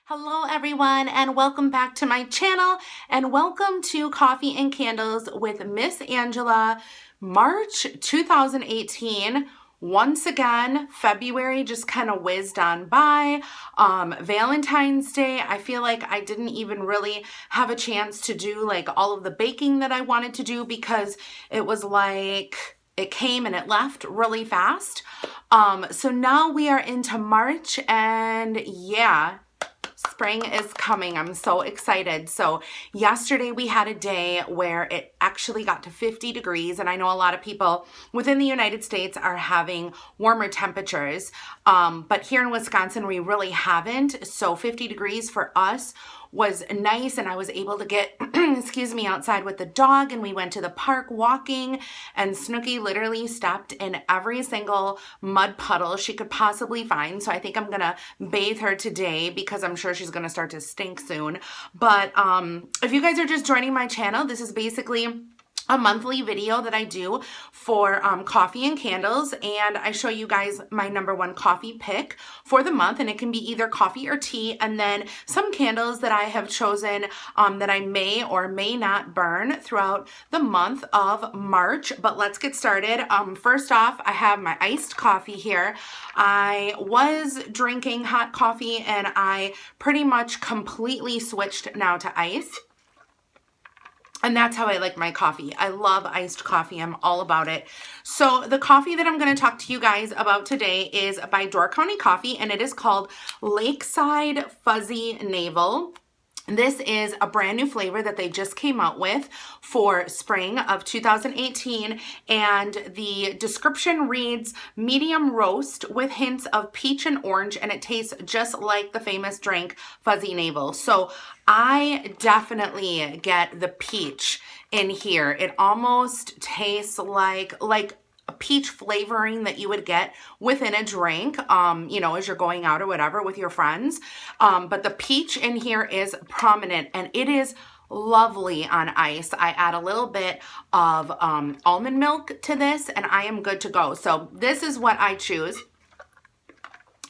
Hello everyone and welcome back to my channel and welcome to Coffee and Candles with Miss Angela, March 2018. Once again, February just kind of whizzed on by. Valentine's Day, I feel like I didn't even really have a chance to do like all of the baking that I wanted to do because it was like it came and it left really fast. So now we are into March and yeah, spring is coming. I'm so excited. So yesterday we had a day where it actually got to 50 degrees. And I know a lot of people within the United States are having warmer temperatures. But here in Wisconsin, we really haven't. So 50 degrees for us was nice, and I was able to get, excuse me, outside with the dog, and we went to the park walking, and Snooki literally stepped in every single mud puddle she could possibly find. So I think I'm gonna bathe her today because I'm sure she's gonna start to stink soon. But if you guys are just joining my channel, this is basically a monthly video that I do for coffee and candles, and I show you guys my #1 coffee pick for the month, and it can be either coffee or tea, and then some candles that I have chosen that I may or may not burn throughout the month of March. But let's get started. First off, I have my iced coffee here. I was drinking hot coffee and I pretty much completely switched now to ice. And that's how I like my coffee. I love iced coffee. I'm all about it. So the coffee that I'm going to talk to you guys about today is by Door County Coffee, and it is called Lakeside Fuzzy Navel. This is a brand new flavor that they just came out with for spring of 2018, and the description reads medium roast with hints of peach and orange, and it tastes just like the famous drink Fuzzy Navel. So I definitely get the peach in here. It almost tastes like a peach flavoring that you would get within a drink, you know, as you're going out or whatever with your friends. But the peach in here is prominent, and it is lovely on ice. I add a little bit of almond milk to this, and I am good to go. So this is what I choose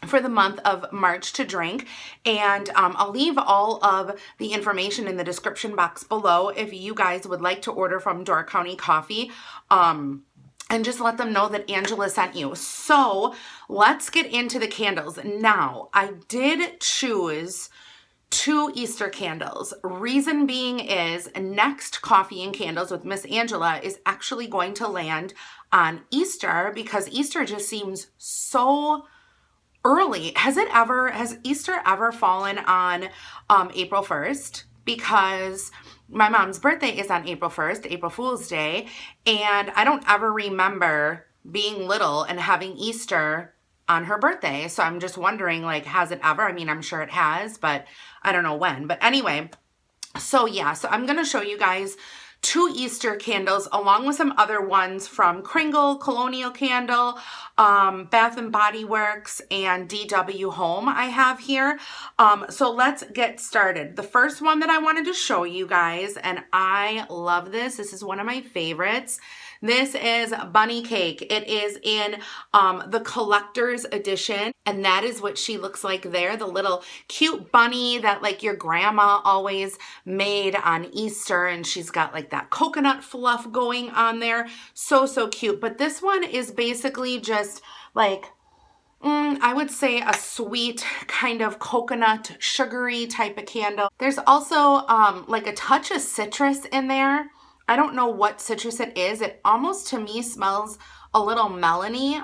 for the month of March to drink, and I'll leave all of the information in the description box below if you guys would like to order from Door County Coffee. And just let them know that Angela sent you. So let's get into the candles. Now, I did choose 2 Easter candles. Reason being is next Coffee and Candles with Miss Angela is actually going to land on Easter because Easter just seems so early. Has Easter ever fallen on April 1st? Because my mom's birthday is on April 1st, April Fool's Day, and I don't ever remember being little and having Easter on her birthday. So I'm just wondering, like, has it ever? I mean, I'm sure it has, but I don't know when. But anyway, so yeah, so I'm going to show you guys 2 Easter candles along with some other ones from Kringle, Colonial Candle, Bath and Body Works, and DW Home I have here. So let's get started. The first one that I wanted to show you guys, and I love this. This is one of my favorites. This is Bunny Cake. It is in the collector's edition, and that is what she looks like there. The little cute bunny that like your grandma always made on Easter, and she's got like that coconut fluff going on there. So, so cute. But this one is basically just like, I would say a sweet kind of coconut sugary type of candle. There's also like a touch of citrus in there. I don't know what citrus it is. It almost to me smells a little melony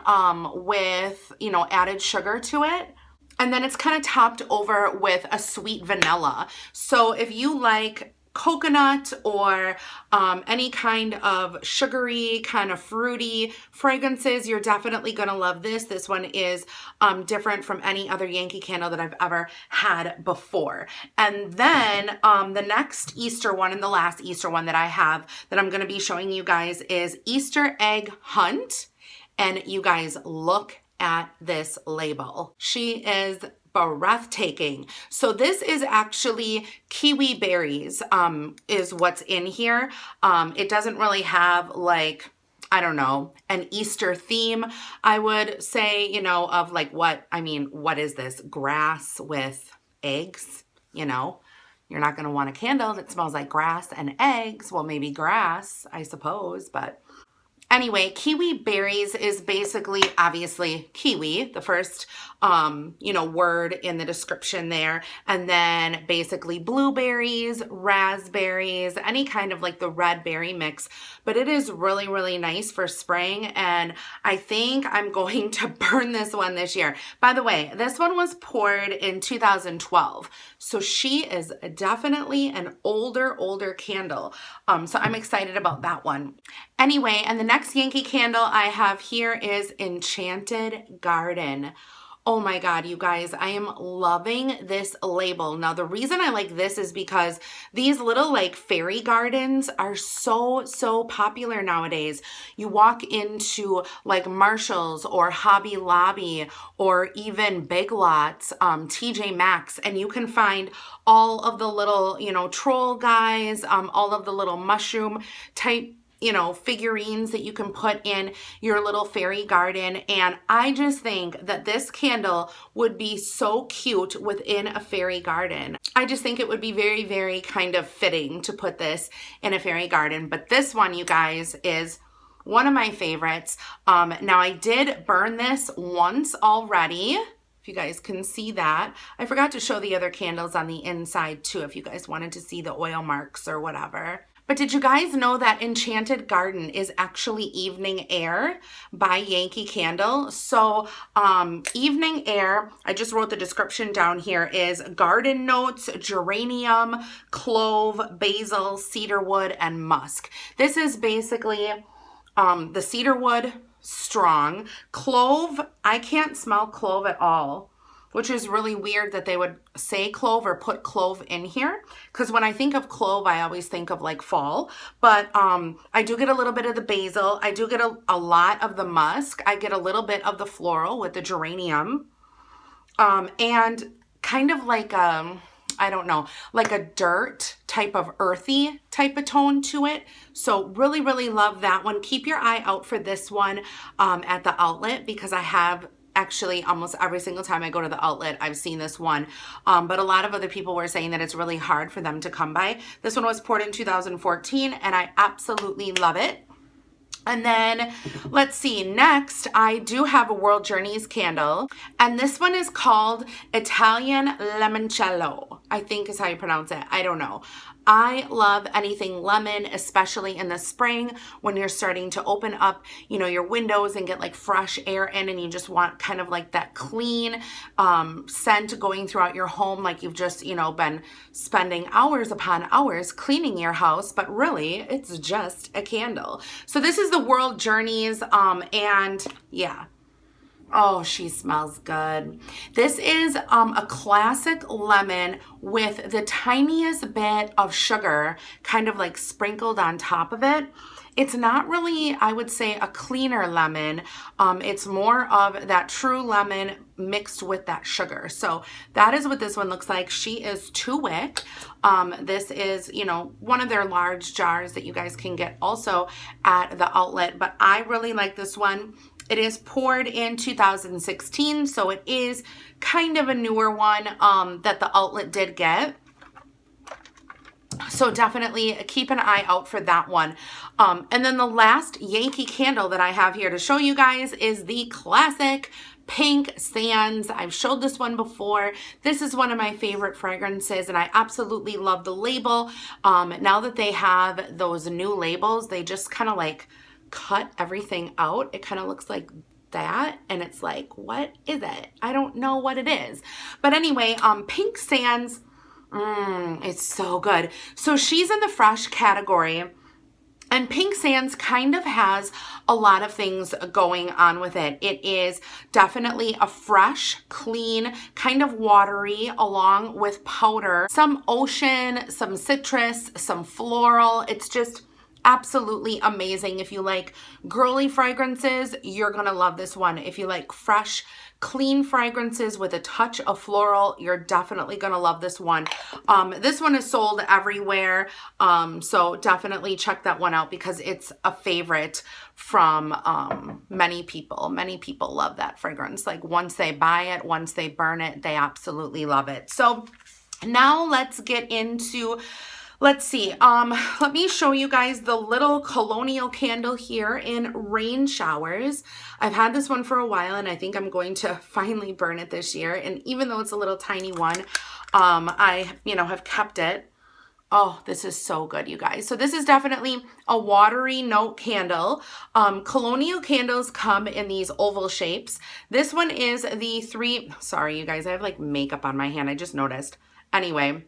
with, you know, added sugar to it. And then it's kind of topped over with a sweet vanilla. So if you like coconut or any kind of sugary, kind of fruity fragrances, you're definitely going to love this. This one is different from any other Yankee candle that I've ever had before. And then the next Easter one and the last Easter one that I have that I'm going to be showing you guys is Easter Egg Hunt. And you guys look at this label. She is breathtaking. So this is actually Kiwi Berries is what's in here. It doesn't really have like, I don't know, an Easter theme, I would say, you know, of like what is this? Grass with eggs, you know. You're not going to want a candle that smells like grass and eggs. Well, maybe grass, I suppose, but anyway, Kiwi Berries is basically, obviously, kiwi, the first, word in the description there. And then basically blueberries, raspberries, any kind of like the red berry mix. But it is really, really nice for spraying. And I think I'm going to burn this one this year. By the way, this one was poured in 2012. So she is definitely an older candle. So I'm excited about that one. Anyway, and the next Yankee candle I have here is Enchanted Garden. Oh my God, you guys, I am loving this label. Now, the reason I like this is because these little like fairy gardens are so popular nowadays. You walk into like Marshall's or Hobby Lobby or even Big Lots, TJ Maxx, and you can find all of the little, troll guys, all of the little mushroom type figurines that you can put in your little fairy garden. And I just think that this candle would be so cute within a fairy garden. I just think it would be very, very kind of fitting to put this in a fairy garden. But this one, you guys, is one of my favorites. Now I did burn this once already. If you guys can see that. I forgot to show the other candles on the inside too, if you guys wanted to see the oil marks or whatever. But did you guys know that Enchanted Garden is actually Evening Air by Yankee Candle? So Evening Air, I just wrote the description down here, is garden notes, geranium, clove, basil, cedarwood, and musk. This is basically the cedarwood, strong. Clove, I can't smell clove at all, which is really weird that they would say clove or put clove in here. Because when I think of clove, I always think of like fall. But I do get a little bit of the basil. I do get a lot of the musk. I get a little bit of the floral with the geranium. And kind of like, I don't know, like a dirt type of earthy type of tone to it. So really, really love that one. Keep your eye out for this one at the outlet, because I have actually almost every single time I go to the outlet, I've seen this one. But a lot of other people were saying that it's really hard for them to come by. This one was poured in 2014 and I absolutely love it. And then let's see, next I do have a World Journeys candle, and this one is called Italian Lemoncello, I think is how you pronounce it. I don't know. I love anything lemon, especially in the spring when you're starting to open up, your windows and get like fresh air in, and you just want kind of like that clean scent going throughout your home, like you've just, been spending hours upon hours cleaning your house, but really it's just a candle. So this is the World Journeys, and yeah. Oh, she smells good. This is a classic lemon with the tiniest bit of sugar kind of like sprinkled on top of it. It's not really, I would say, a cleaner lemon. It's more of that true lemon mixed with that sugar. So that is what this one looks like. She is 2 wick. This is, one of their large jars that you guys can get also at the outlet. But I really like this one. It is poured in 2016, so it is kind of a newer one that the outlet did get. So definitely keep an eye out for that one. And then the last Yankee candle that I have here to show you guys is the classic Pink Sands. I've showed this one before. This is one of my favorite fragrances, and I absolutely love the label. Now that they have those new labels, they just kind of like cut everything out. It kind of looks like that, and it's like, what is it? I don't know what it is. But anyway, Pink Sands, it's so good. So she's in the fresh category, and Pink Sands kind of has a lot of things going on with it. It is definitely a fresh, clean, kind of watery, along with powder, some ocean, some citrus, some floral. It's just absolutely amazing. If you like girly fragrances, you're gonna love this one. If you like fresh, clean fragrances with a touch of floral. You're definitely going to love this one. This one is sold everywhere. So definitely check that one out because it's a favorite from many people. Many people love that fragrance. Like once they buy it, once they burn it, they absolutely love it. So now let's get into, let's see, let me show you guys the little colonial candle here in Rain Showers. I've had this one for a while and I think I'm going to finally burn it this year. And even though it's a little tiny one, I, have kept it. Oh, this is so good, you guys. So this is definitely a watery note candle. Colonial candles come in these oval shapes. This one is the sorry, you guys, I have like makeup on my hand. I just noticed. Anyway,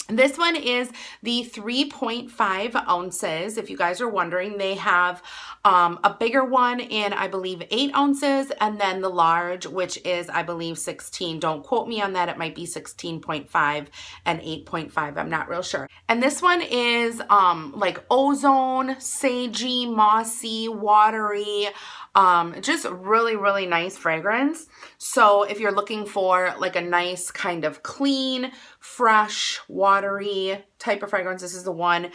this one is the 3.5 ounces. If you guys are wondering, they have a bigger one in, I believe, 8 ounces, and then the large, which is, I believe, 16. Don't quote me on that. It might be 16.5 and 8.5. I'm not real sure. And this one is like ozone, sagey, mossy, watery, just really, really nice fragrance. So if you're looking for like a nice kind of clean, fresh, watery type of fragrance, this is the one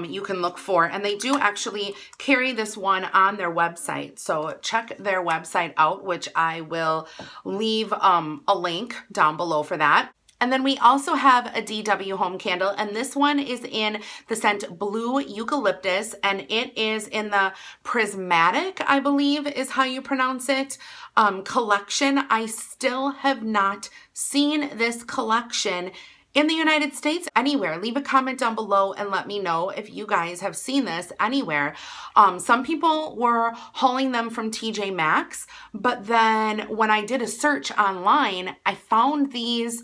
you can look for. And they do actually carry this one on their website. So check their website out, which I will leave a link down below for that. And then we also have a DW home candle, and this one is in the scent Blue Eucalyptus, and it is in the Prismatic, I believe is how you pronounce it, collection. I still have not seen this collection in the United States anywhere. Leave a comment down below and let me know if you guys have seen this anywhere. Some people were hauling them from TJ Maxx, but then when I did a search online, I found these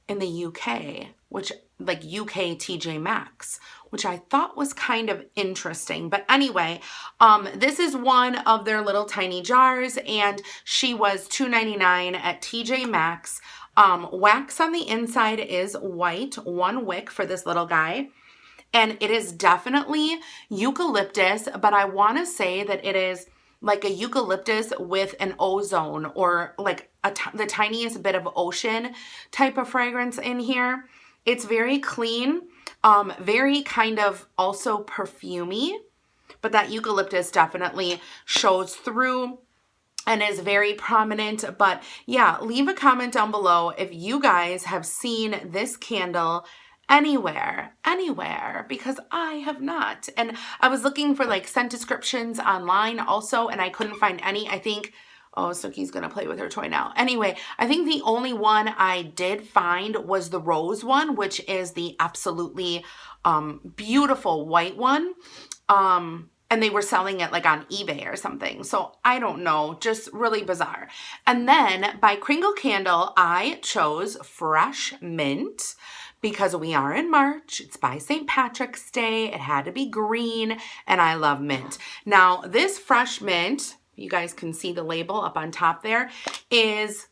in the UK, which like UK TJ Maxx, which I thought was kind of interesting. But anyway, this is one of their little tiny jars, and she was $2.99 at TJ Maxx. Wax on the inside is white, 1 wick for this little guy. And it is definitely eucalyptus, but I want to say that it is like a eucalyptus with an ozone or like the tiniest bit of ocean type of fragrance in here. It's very clean, very kind of also perfumey, but that eucalyptus definitely shows through and is very prominent. But yeah, leave a comment down below if you guys have seen this candle anywhere, because I have not. And I was looking for like scent descriptions online also, and I couldn't find any. I think, oh, Suki's gonna play with her toy now. Anyway, I think the only one I did find was the rose one, which is the absolutely beautiful white one. And they were selling it like on eBay or something. So I don't know, just really bizarre. And then by Kringle Candle, I chose Fresh Mint because we are in March. It's by St. Patrick's Day. It had to be green, and I love mint. Now, this Fresh Mint, you guys can see the label up on top there, is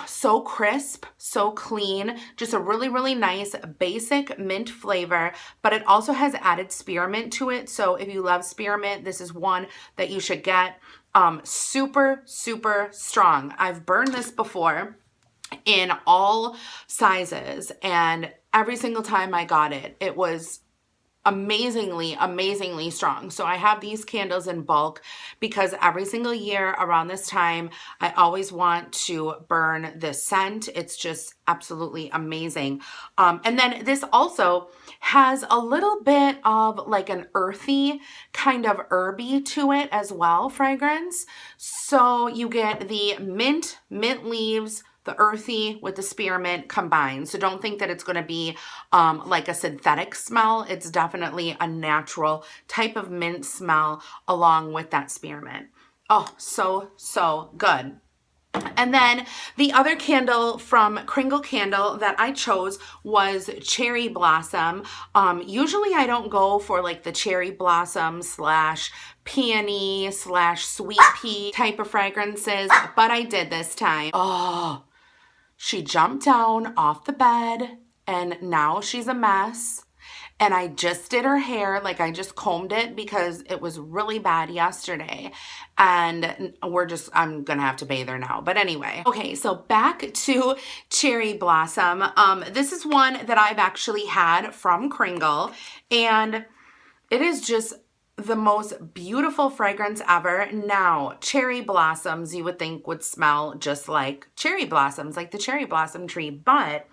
so crisp, so clean, just a really, really nice basic mint flavor, but it also has added spearmint to it. So if you love spearmint, this is one that you should get. Super, super strong. I've burned this before in all sizes, and every single time I got it, it was amazingly, amazingly strong. So I have these candles in bulk because every single year around this time, I always want to burn this scent. It's just absolutely amazing. And then this also has a little bit of like an earthy kind of herby to it as well, fragrance. So you get the mint leaves, the earthy with the spearmint combined. So don't think that it's going to be like a synthetic smell. It's definitely a natural type of mint smell along with that spearmint. Oh, so, so good. And then the other candle from Kringle Candle that I chose was Cherry Blossom. Usually I don't go for like the cherry blossom / peony / sweet pea type of fragrances, but I did this time. Oh, she jumped down off the bed and now she's a mess. and I just did her hair. Like, I just combed it because it was really bad yesterday, and I'm gonna have to bathe her now. But anyway, okay, so back to Cherry Blossom. This is one that I've actually had from Kringle, and it is just the most beautiful fragrance ever. Now, cherry blossoms you would think would smell just like cherry blossoms, like the cherry blossom tree, but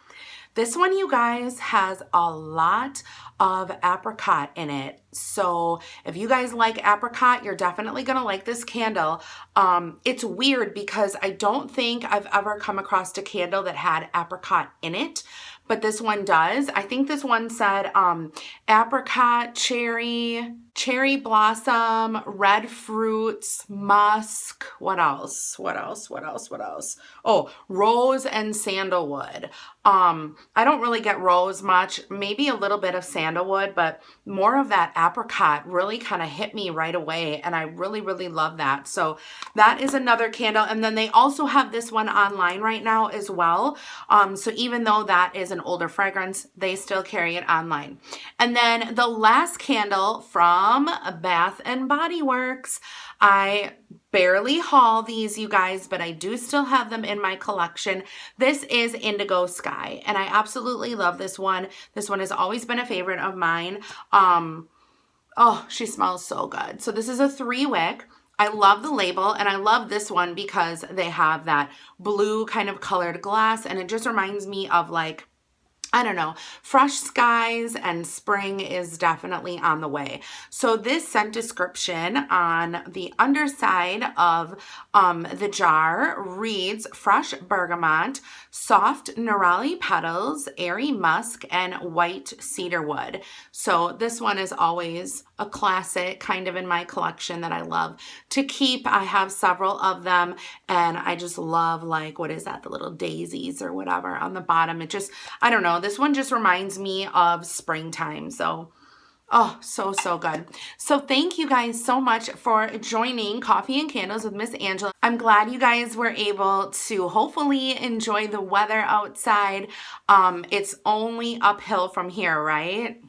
this one, you guys, has a lot of apricot in it. So if you guys like apricot, you're definitely going to like this candle. It's weird because I don't think I've ever come across a candle that had apricot in it, but this one does. I think this one said apricot, cherry blossom, red fruits, musk. What else? Oh, rose and sandalwood. I don't really get rose much, maybe a little bit of sandalwood, but more of that apricot really kind of hit me right away, and I really, really love that. So that is another candle. And then they also have this one online right now as well. So even though that is an older fragrance, they still carry it online. And then the last candle from Bath and Body Works, I barely haul these, you guys, but I do still have them in my collection. This is Indigo Sky, and I absolutely love this one. This one has always been a favorite of mine. Oh, she smells so good. So this is a 3-wick. I love the label, and I love this one because they have that blue kind of colored glass, and it just reminds me of, like, I don't know, fresh skies, and spring is definitely on the way. So this scent description on the underside of the jar reads fresh bergamot, soft neroli petals, airy musk, and white cedarwood. So this one is always a classic kind of in my collection that I love to keep. I have several of them, and I just love, like, what is that, the little daisies or whatever on the bottom. It just, I don't know, this one just reminds me of springtime. So oh, so good. So thank you guys so much for joining Coffee and Candles with Miss Angela. I'm glad you guys were able to hopefully enjoy the weather outside. It's only uphill from here, right?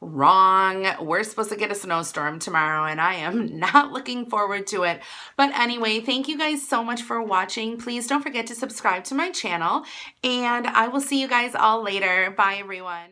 Wrong. We're supposed to get a snowstorm tomorrow, and I am not looking forward to it. But anyway, thank you guys so much for watching. Please don't forget to subscribe to my channel, and I will see you guys all later. Bye, everyone.